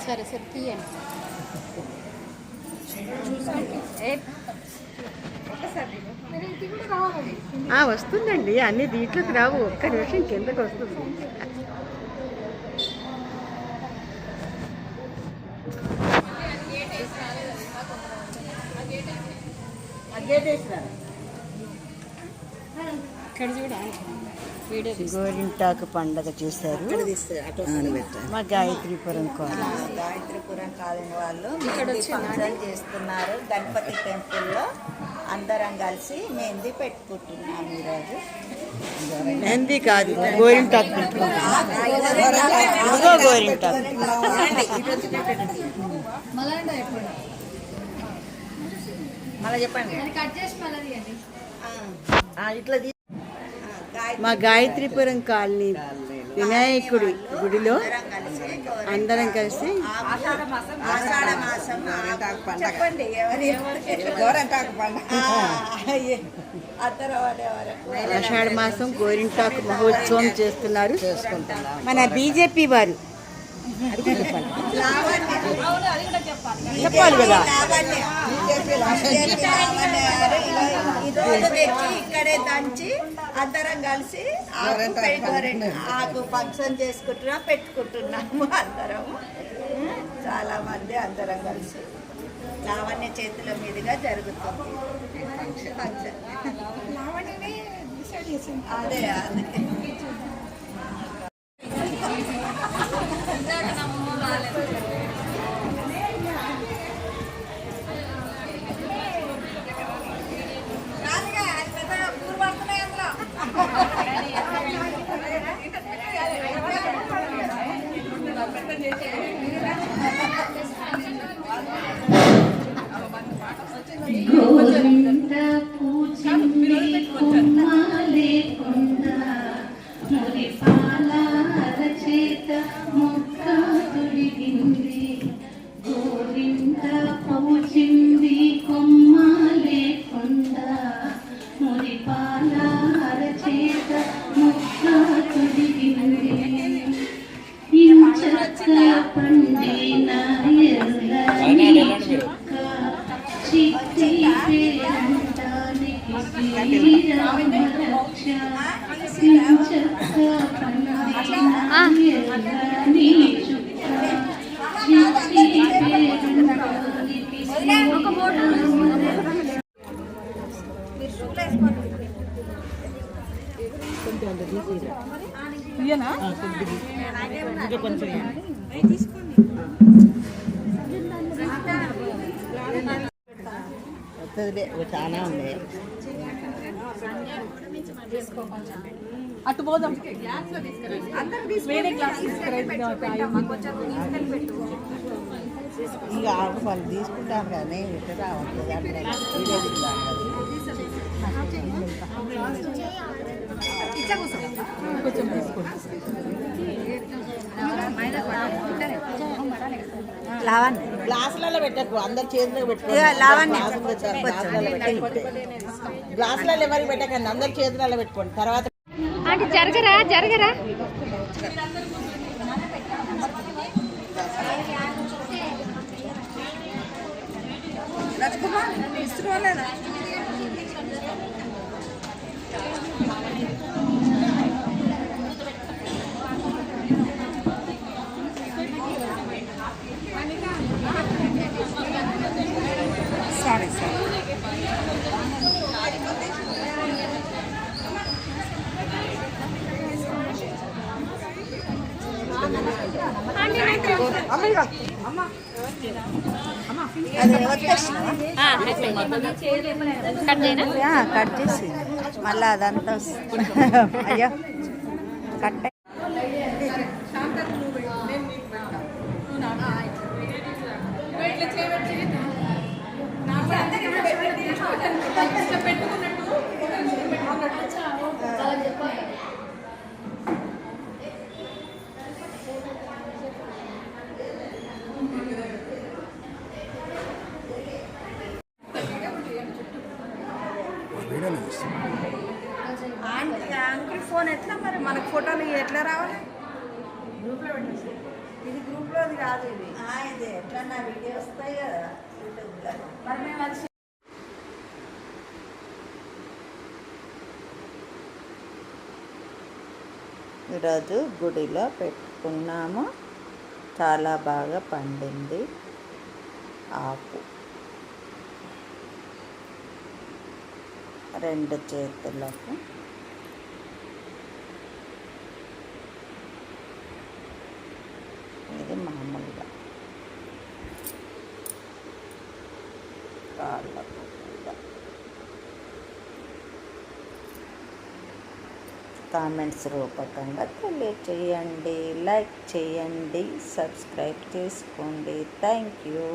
సరే సరే తీయండి. వస్తుందండి, అన్ని దీంట్లోకి రావు. ఒక్క నిమిషం కిందకు వస్తుంది. గోరింటాకు పండగ చేశారు మా గాయత్రీపురం కాలనీ వాళ్ళు. ఫంక్షన్ చేస్తున్నారు గణపతి టెంపుల్లో. అందరం కలిసి మెహందీ పెట్టుకుంటున్నాము ఈరోజు. మెహందీ కాదు, గోరింటాకు పెట్టుకుంటున్నాం. గోరింటాకు మళ్ళీ చెప్పండి. ఇట్లా మా గాయత్రీపురం కాలనీ వినాయకుడి గుడిలో అందరం కలిసి ఆషాఢ మాసం గోరింటాకు మహోత్సవం చేస్తున్నారు. మన బీజేపీ వారు చెప్పాలి కదా. ఇక్కడే దంచి అందరం కలిసి ఆకు ఫంక్షన్ చేసుకుంటున్నాం, పెట్టుకుంటున్నాము అందరం. చాలా మంది అందరం కలిసి లావణ్య చేతుల మీదుగా జరుగుతుంది ఫంక్షన్. అదే అదే గోవింద పూజింది కొమ్మాలే కొండ మురిపాల అరచేత మొక్క తొడిగింది. గోవింద పూజింది కొమ్మాలే కొండ మురిపాల అరచేత మొక్క తొడిగింది. ఇంచక్క పండిన ఎర్రని చుక్క చిట్టి పేరంటానికి శ్రీరామరక్ష. ఇంచక్క పండిన ఎర్రని చుక్క చిట్టి పేరంటానికి చాలా ఉంది. అటు పోదాం. ఇంకా వాళ్ళు తీసుకుంటారు కానీ ఇట్లా రావట్లేదు. కొంచెం తీసుకోండి. లావణ్య గ్లాసులలో పెట్టకు, అందరు చేతులకు పెట్టుకో. గ్లాసులలో ఎవరికి పెట్టకండి, అందరు చేతులలో పెట్టుకోండి. తర్వాత జరగరా జరగరా కట్ చేసి మళ్ళీ అదంతా అయ్యో కట్ యాంకిల్ ఫోన్ ఎట్లా మరి మనకు ఫోటోలు ఎట్లా రావాలి? గ్రూప్లో పెట్టేసి ఇది గ్రూప్లో కాదు ఇది. ఇది ఎట్లా నా వీడియో వస్తాయి కదా యూట్యూబ్లో. ఈరోజు గుడిలో పెట్టుకున్నాము. చాలా బాగా పండింది ఆకు. 2 చేతులకు ఇది మామూలుగా కాళ్ళకు కూడా. కామెంట్స్ రూపకంగా తెలియచేయండి, లైక్ చేయండి, సబ్స్క్రైబ్ చేసుకోండి. Thank you.